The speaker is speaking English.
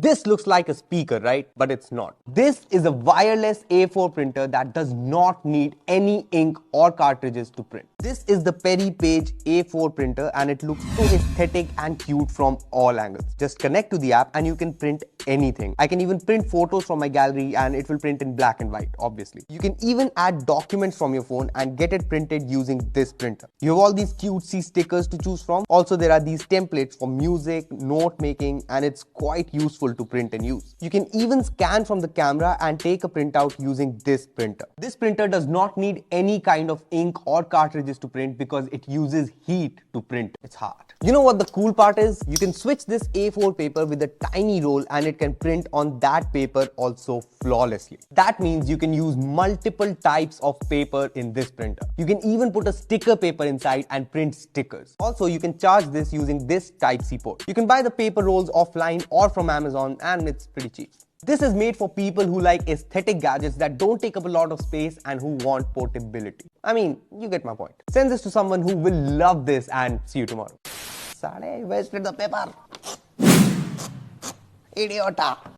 This looks like a speaker, right? But it's not. This is a wireless A4 printer that does not need any ink or cartridges to print. This is the Perry Page A4 printer and it looks so aesthetic and cute from all angles. Just connect to the app and you can print anything. I can even print photos from my gallery and it will print in black and white, obviously. You can even add documents from your phone and get it printed using this printer. You have all these cutesy stickers to choose from. Also, there are these templates for music, note making, and it's quite useful to print and use. You can even scan from the camera and take a printout using this printer. This printer does not need any kind of ink or cartridges to print because it uses heat to print. It's hard. You know what the cool part is? You can switch this A4 paper with a tiny roll and it can print on that paper also flawlessly. That means you can use multiple types of paper in this printer. You can even put a sticker paper inside and print stickers. Also, you can charge this using this Type-C port. You can buy the paper rolls offline or from Amazon and it's pretty cheap. This is made for people who like aesthetic gadgets that don't take up a lot of space and who want portability. I mean, you get my point. Send this to someone who will love this and see you tomorrow. Sade wasted the paper. Idiota.